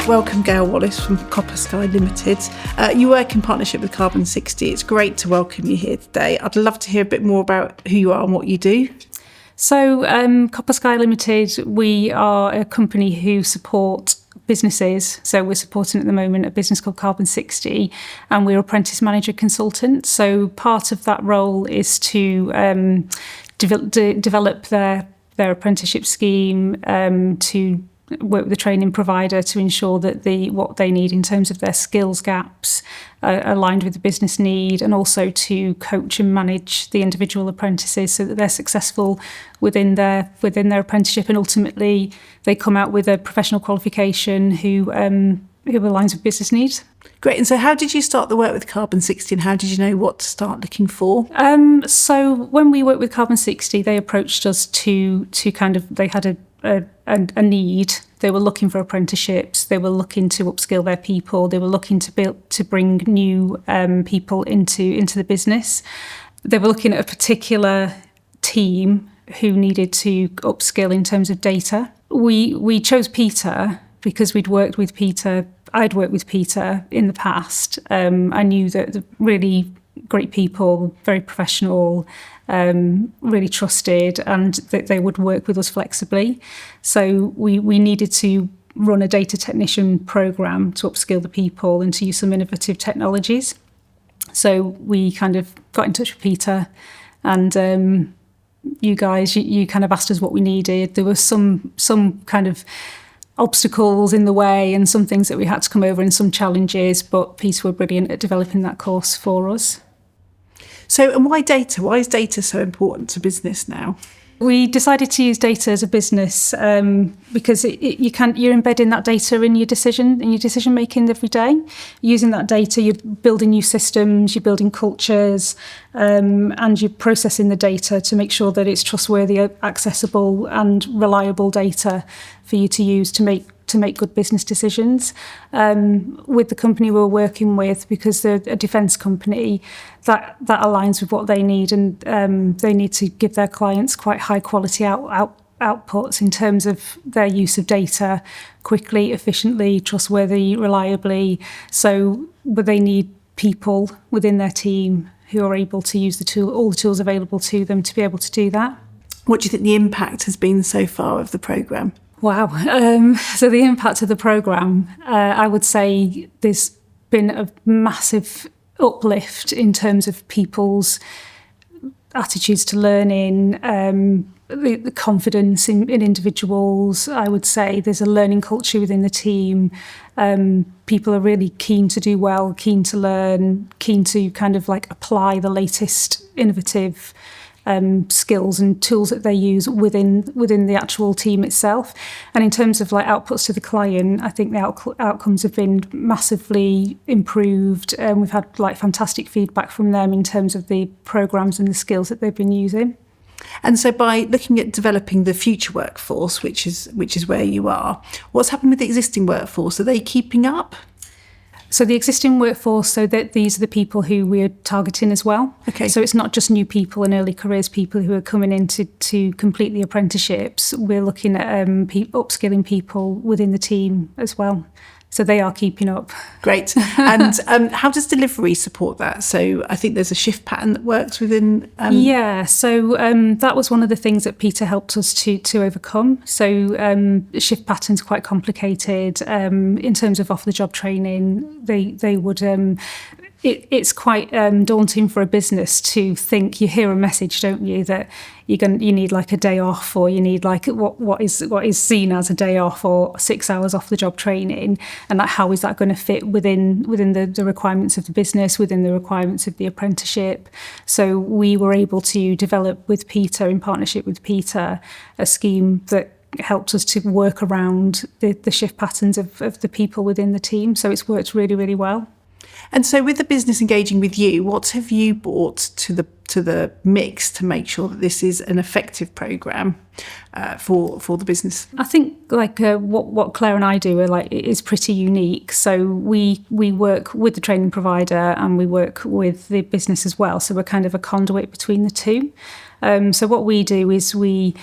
Welcome, Gayle Wallace from Copper Sky Limited. You work in partnership with Carbon 60. It's great to welcome you here today. I'd love to hear a bit more about who you are and what you do. So Copper Sky Limited, we are a company who support businesses. So we're supporting at the moment a business called Carbon 60, and we're apprentice manager consultants. So part of that role is to develop their apprenticeship scheme, to work with the training provider to ensure that what they need in terms of their skills gaps are aligned with the business need, and also to coach and manage the individual apprentices so that they're successful within their apprenticeship, and ultimately they come out with a professional qualification who aligns with business needs. Great. And so how did you start the work with Carbon 60, and how did you know what to start looking for? So when we worked with Carbon 60, they approached us they had a need. They were looking for apprenticeships. They were looking to upskill their people. They were looking to bring new people into the business. They were looking at a particular team who needed to upskill in terms of data. We chose PETA because we'd worked with PETA. I'd worked with PETA in the past. I knew that the really great people, very professional, really trusted, and that they would work with us flexibly. So we needed to run a data technician program to upskill the people and to use some innovative technologies. So we kind of got in touch with PETA, and you guys, you kind of asked us what we needed. There were some kind of obstacles in the way and some things that we had to come over and some challenges, but PETA were brilliant at developing that course for us. So, and why data? Why is data so important to business now? We decided to use data as a business because you're embedding that data in your decision making every day. Using that data, you're building new systems, you're building cultures, and you're processing the data to make sure that it's trustworthy, accessible, and reliable data for you to use to make good business decisions. With the company we're working with, because they're a defence company, that aligns with what they need, and they need to give their clients quite high quality outputs in terms of their use of data quickly, efficiently, trustworthy, reliably. But they need people within their team who are able to use all the tools available to them to be able to do that. What do you think the impact has been so far of the programme? Wow. So the impact of the programme, I would say there's been a massive uplift in terms of people's attitudes to learning, the confidence in individuals. I would say there's a learning culture within the team. People are really keen to do well, keen to learn, keen to kind of like apply the latest innovative skills and tools that they use within the actual team itself. And in terms of like outputs to the client, I think the outcomes have been massively improved. We've had like fantastic feedback from them in terms of the programs and the skills that they've been using. And so by looking at developing the future workforce, which is where you are, what's happened with the existing workforce? Are they keeping up? So the existing workforce, so that these are the people who we're targeting as well. Okay. So it's not just new people and early careers people who are coming in to complete the apprenticeships. We're looking at upskilling people within the team as well. So they are keeping up. Great. And how does delivery support that? So I think there's a shift pattern that works within... So that was one of the things that PETA helped us to overcome. So shift pattern's quite complicated. In terms of off-the-job training, they would... It's quite daunting for a business to think. You hear a message, don't you, that you need like a day off, or you need like what is seen as a day off, or 6 hours off the job training, and like how is that going to fit within the requirements of the business, within the requirements of the apprenticeship. So we were able to develop with PETA, in partnership with PETA, a scheme that helped us to work around the shift patterns of the people within the team. So it's worked really, really well. And so with the business engaging with you, what have you brought to the mix to make sure that this is an effective programme? for the business? I think what Claire and I do is pretty unique. So we work with the training provider and we work with the business as well. So we're kind of a conduit between the two. So what we do is we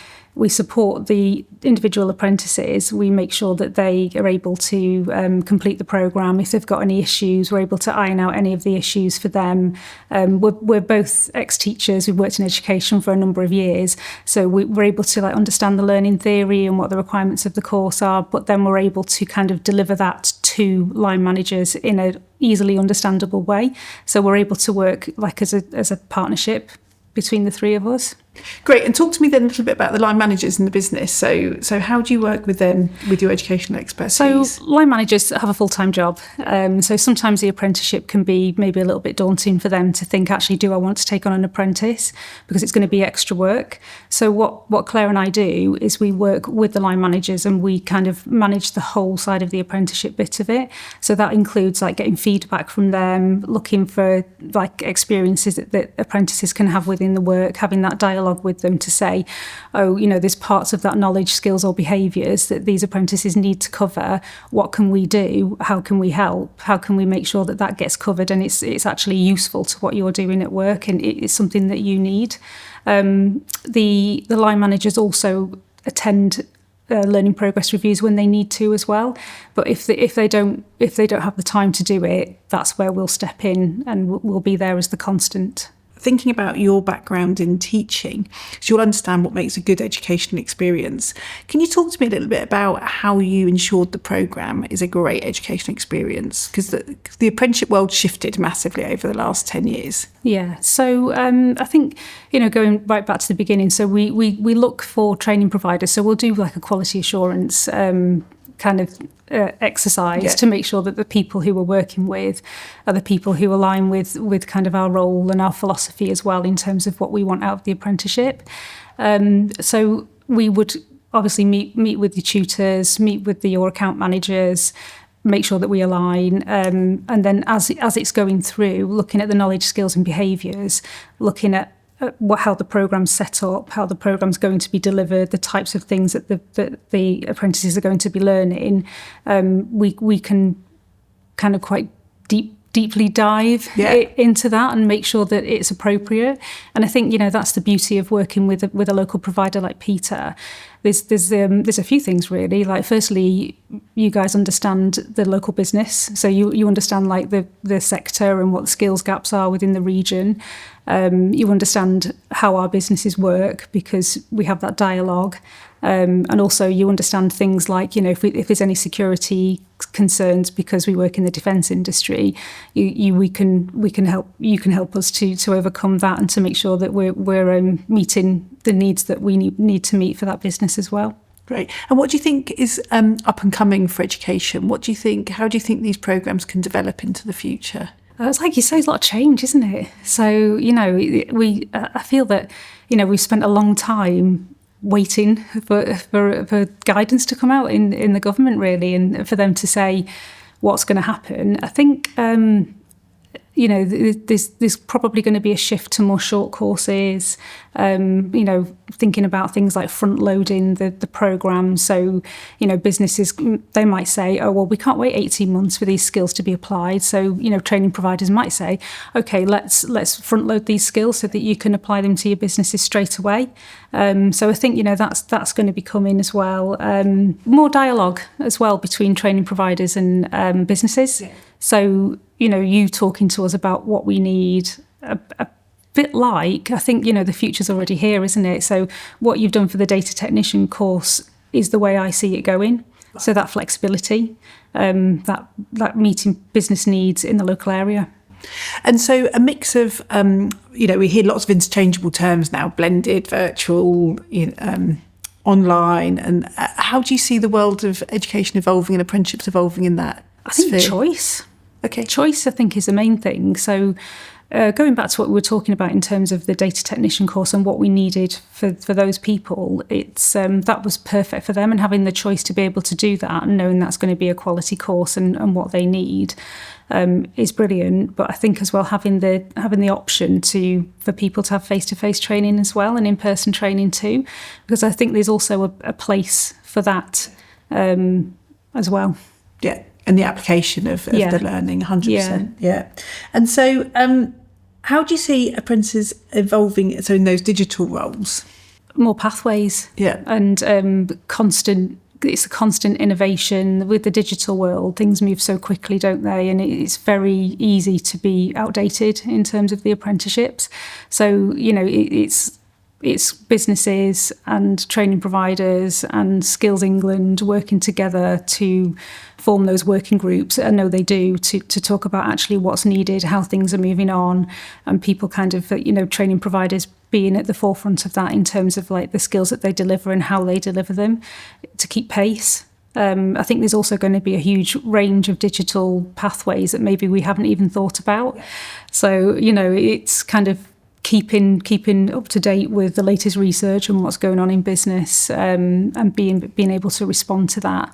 support the individual apprentices. We make sure that they are able to complete the programme. If they've got any issues, we're able to iron out any of the issues for them. We're both ex-teachers. We've worked in education for a number of years. So we're able to understand the learning theory and what the requirements of the course are, but then we're able to kind of deliver that to line managers in an easily understandable way. So we're able to work as a partnership between the three of us. Great. And talk to me then a little bit about the line managers in the business. So how do you work with them, with your educational expertise? So line managers have a full-time job. So sometimes the apprenticeship can be maybe a little bit daunting for them to think, actually, do I want to take on an apprentice? Because it's going to be extra work. So what Claire and I do is we work with the line managers and we kind of manage the whole side of the apprenticeship bit of it. So that includes getting feedback from them, looking for experiences that apprentices can have within the work, having that dialogue with them to say, there's parts of that knowledge, skills or behaviours that these apprentices need to cover. What can we do? How can we help? How can we make sure that gets covered and it's actually useful to what you're doing at work and it's something that you need? The line managers also attend learning progress reviews when they need to as well. But if they don't have the time to do it, that's where we'll step in and we'll be there as the constant. Thinking about your background in teaching, so you'll understand what makes a good educational experience. Can you talk to me a little bit about how you ensured the programme is a great educational experience? Because the apprenticeship world shifted massively over the last 10 years. Yeah, so I think, going right back to the beginning, so we look for training providers. So we'll do a quality assurance kind of exercise to make sure that the people who we're working with are the people who align with kind of our role and our philosophy as well in terms of what we want out of the apprenticeship. So we would obviously meet with the tutors, meet with your account managers, make sure that we align, and then as it's going through, looking at the knowledge, skills and behaviours, looking at how the programme's set up, how the programme's going to be delivered, the types of things that the apprentices are going to be learning, we can kind of quite deeply dive into that and make sure that it's appropriate. And I think that's the beauty of working with a local provider like PETA. There's a few things really. Firstly, you guys understand the local business, so you understand the sector and what the skills gaps are within the region. You understand how our businesses work because we have that dialogue. And also you understand things like, if there's any security concerns because we work in the defence industry, we can help us to overcome that and to make sure that we're meeting the needs that we need to meet for that business as well. Great. And what do you think is up and coming for education? How do you think these programmes can develop into the future? It's like you say, there's a lot of change, isn't it? So, I feel that, we've spent a long time waiting for guidance to come out in the government, really, and for them to say what's going to happen. I think, there's probably going to be a shift to more short courses, thinking about things like front loading the programme. So, businesses, they might say, oh, well, we can't wait 18 months for these skills to be applied. So, training providers might say, okay, let's front load these skills so that you can apply them to your businesses straight away. So I think, that's going to be coming as well. More dialogue as well between training providers and businesses. Yeah. So, you talking to us about what we need, a bit like, I think, the future's already here, isn't it? So what you've done for the data technician course is the way I see it going. So that flexibility, that meeting business needs in the local area. And so a mix of, we hear lots of interchangeable terms now, blended, virtual, online. And how do you see the world of education evolving and apprenticeships evolving in that I think sphere? Choice. Okay. Choice, I think, is the main thing. So, going back to what we were talking about in terms of the data technician course and what we needed for those people, it's that was perfect for them, and having the choice to be able to do that and knowing that's going to be a quality course and what they need is brilliant. But I think as well having the option for people to have face-to-face training as well and in-person training too, because I think there's also a place for that as well. Yeah. And the application of the learning, 100%. Yeah. And so how do you see apprentices evolving, so in those digital roles? More pathways. Yeah. And it's a constant innovation. With the digital world, things move so quickly, don't they? And it's very easy to be outdated in terms of the apprenticeships. So, it's businesses and training providers and Skills England working together to form those working groups. I know they do, to talk about actually what's needed, how things are moving on, and people kind of, training providers being at the forefront of that in terms of like the skills that they deliver and how they deliver them to keep pace. I think there's also going to be a huge range of digital pathways that maybe we haven't even thought about. So, it's kind of keeping up to date with the latest research and what's going on in business, and being able to respond to that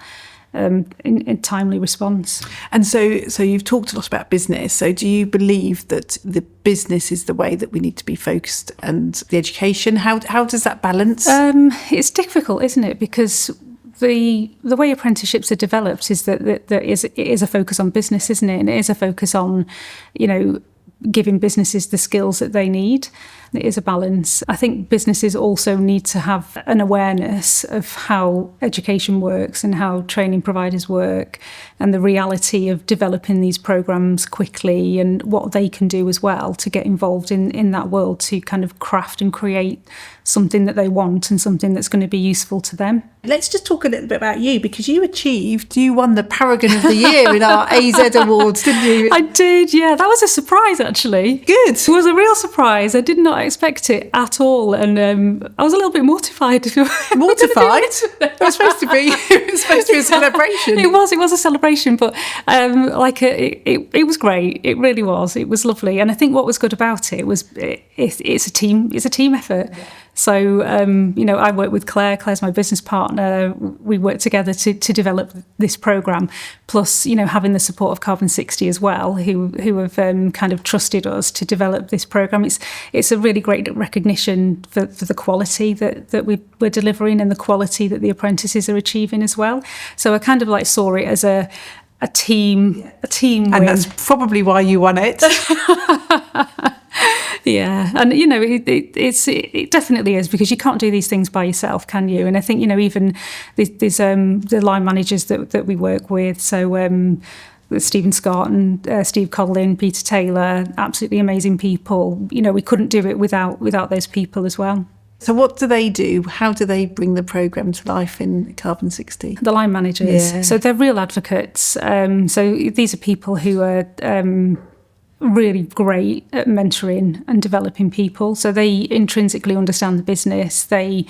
in timely response. And so you've talked a lot about business. So do you believe that the business is the way that we need to be focused, and the education? How does that balance? It's difficult, isn't it? Because the way apprenticeships are developed is that it is a focus on business, isn't it? And it is a focus on, giving businesses the skills that they need. It is a balance. I think businesses also need to have an awareness of how education works and how training providers work, and the reality of developing these programs quickly and what they can do as well to get involved in that world, to kind of craft and create something that they want and something that's going to be useful to them. Let's just talk a little bit about you, because you won the Paragon of the Year in our AZ Awards, didn't you? I did, yeah. That was a surprise, actually. Good. It was a real surprise. I did not expect it at all, and I was a little bit mortified. Mortified? It was supposed to be a celebration. It was a celebration, but it was great. It really was. It was lovely, and I think what was good about it was it's a team effort. Yeah. So, I work with Claire. Claire's my business partner. We work together to develop this programme, plus, having the support of Carbon 60 as well, who have kind of trusted us to develop this programme. It's a really great recognition for the quality that we're delivering and the quality that the apprentices are achieving as well. So I kind of saw it as a team win. And that's probably why you won it. Yeah, and it definitely is, because you can't do these things by yourself, can you? And I think even there's the line managers that we work with. So with Stephen Scott and Steve Codlin, Peter Taylor, absolutely amazing people. We couldn't do it without those people as well. So what do they do? How do they bring the programme to life in Carbon 60? The line managers. Yeah. So they're real advocates. So these are people who are really great at mentoring and developing people. So they intrinsically understand the business. They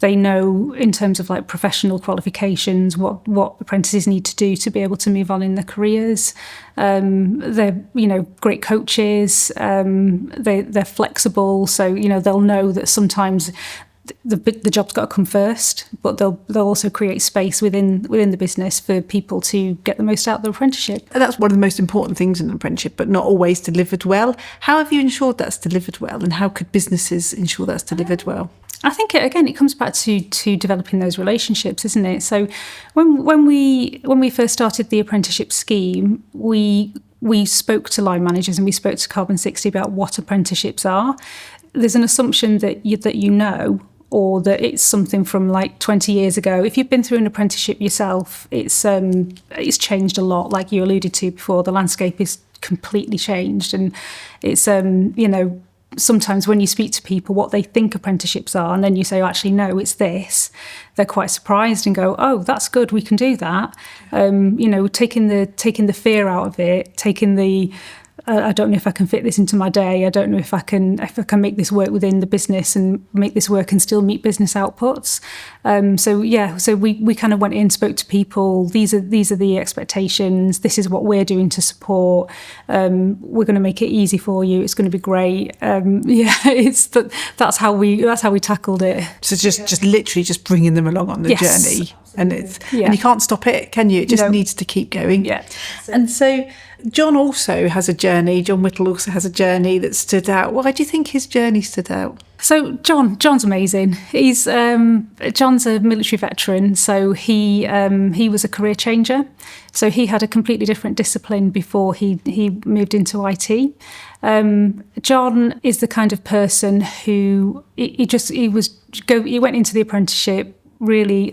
know in terms of professional qualifications what apprentices need to do to be able to move on in their careers. They're great coaches. They're flexible. So they'll know that sometimes the job's got to come first, but they'll also create space within the business for people to get the most out of their apprenticeship. And that's one of the most important things in an apprenticeship, but not always delivered well. How have you ensured that's delivered well, and how could businesses ensure that's delivered well? I think it comes back to developing those relationships, isn't it? So when we first started the apprenticeship scheme, we spoke to line managers and we spoke to Carbon 60 about what apprenticeships are. There's an assumption that or that it's something from 20 years ago. If you've been through an apprenticeship yourself, it's changed a lot. Like you alluded to before, the landscape is completely changed, and it's sometimes when you speak to people what they think apprenticeships are, and then you say, oh, actually no, it's this, they're quite surprised and go, oh, that's good, we can do that. Taking the fear out of it, taking the I don't know if I can fit this into my day. I don't know if I can make this work within the business and make this work and still meet business outputs. So we kind of went in, spoke to people. These are the expectations. This is what we're doing to support. We're going to make it easy for you. It's going to be great. That's how we tackled it. So just literally just bringing them along on the journey. And and you can't stop it, can you? It just needs to keep going. Yeah. And so John also has a journey. John Whittle also has a journey that stood out. Why do you think his journey stood out? So John's amazing. He's John's a military veteran, so he was a career changer. So he had a completely different discipline before he moved into IT. John is the kind of person who he went into the apprenticeship really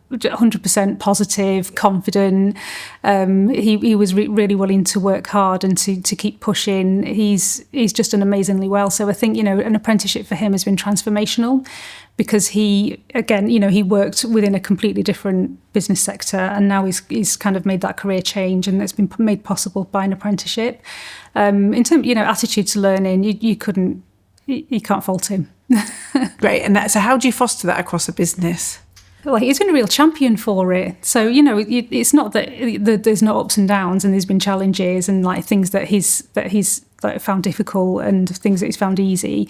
100% positive, confident. He was really willing to work hard and to keep pushing. He's just done amazingly well. So I think, an apprenticeship for him has been transformational, because he worked within a completely different business sector, and now he's kind of made that career change, and it's been made possible by an apprenticeship. In terms, attitude to learning, you can't fault him. Great. And so how do you foster that across a business? He's been a real champion for it. So, it's not that there's no ups and downs, and there's been challenges and things that he's found difficult and things that he's found easy.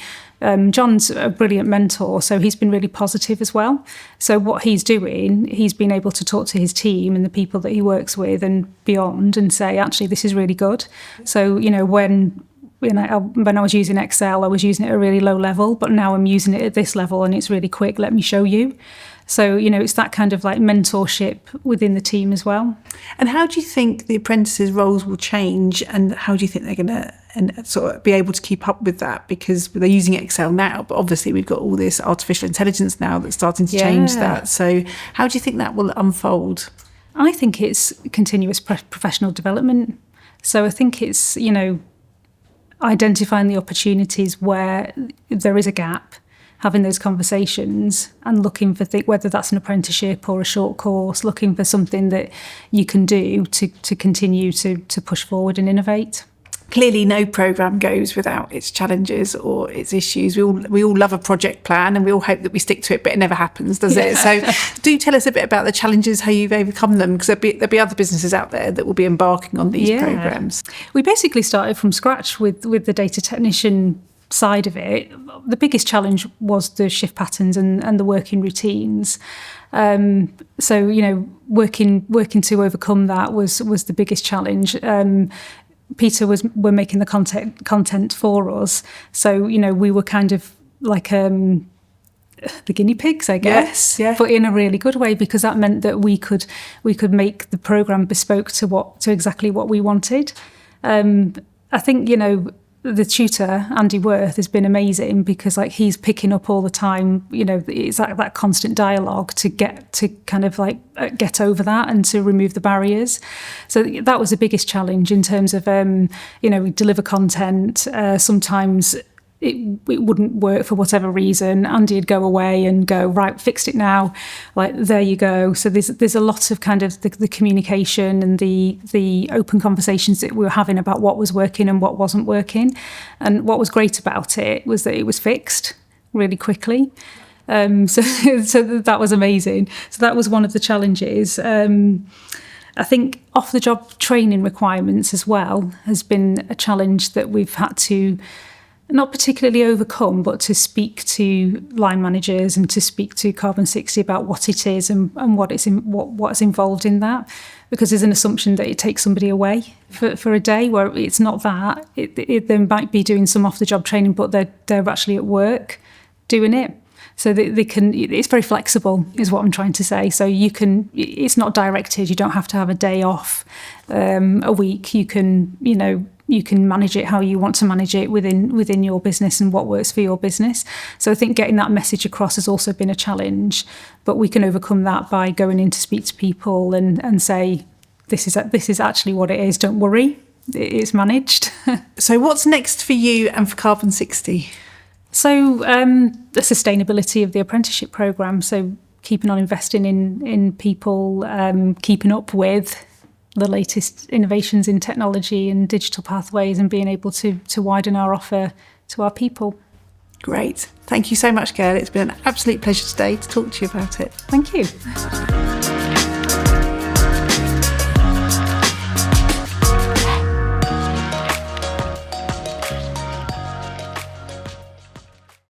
John's a brilliant mentor, so he's been really positive as well. So what he's doing, he's been able to talk to his team and the people that he works with and beyond, and say, actually, this is really good. So, when I was using Excel, I was using it at a really low level, but now I'm using it at this level and it's really quick. Let me show you. So, it's that kind of mentorship within the team as well. And how do you think the apprentices' roles will change, and how do you think they're going to sort of be able to keep up with that? Because they're using Excel now, but obviously we've got all this artificial intelligence now that's starting to change that. So how do you think that will unfold? I think it's continuous professional development. So I think it's, identifying the opportunities where there is a gap, having those conversations and looking for whether that's an apprenticeship or a short course, looking for something that you can do to continue to push forward and innovate. Clearly, no programme goes without its challenges or its issues. We all love a project plan, and we all hope that we stick to it, but it never happens, does it? So do tell us a bit about the challenges, how you've overcome them, because there'll be other businesses out there that will be embarking on these programmes. We basically started from scratch with the data technician side of it. The biggest challenge was the shift patterns and the working routines. So, working to overcome that was the biggest challenge. PETA were making the content for us. So, we were kind of like the guinea pigs, I guess, but in a really good way, because that meant that we could make the programme bespoke to exactly what we wanted. I think, the tutor, Andy Worth, has been amazing, because he's picking up all the time, it's that constant dialogue to get over that and to remove the barriers. So that was the biggest challenge in terms of, we deliver content. Sometimes it wouldn't work for whatever reason. Andy'd go away and go, right, fixed it now. There you go. So there's a lot of kind of the communication and the open conversations that we were having about what was working and what wasn't working. And what was great about it was that it was fixed really quickly. So that was amazing. So that was one of the challenges. I think off-the-job training requirements as well has been a challenge that we've had to not particularly overcome, but to speak to line managers and to speak to Carbon 60 about what it is and what's involved in that, because there's an assumption that it takes somebody away for a day, where it's not that. They might be doing some off-the-job training, but they're actually at work doing it. So they can. It's very flexible, is what I'm trying to say. So you can. It's not directed. You don't have to have a day off a week. You can. You can manage it how you want to manage it within your business and what works for your business. So I think getting that message across has also been a challenge, but we can overcome that by going in to speak to people and say, this is actually what it is. Don't worry, it's managed. So what's next for you and for Carbon 60? So the sustainability of the apprenticeship programme. So keeping on investing in people, keeping up with the latest innovations in technology and digital pathways, and being able to widen our offer to our people. Great. Thank you so much, Gayle. It's been an absolute pleasure today to talk to you about it. Thank you.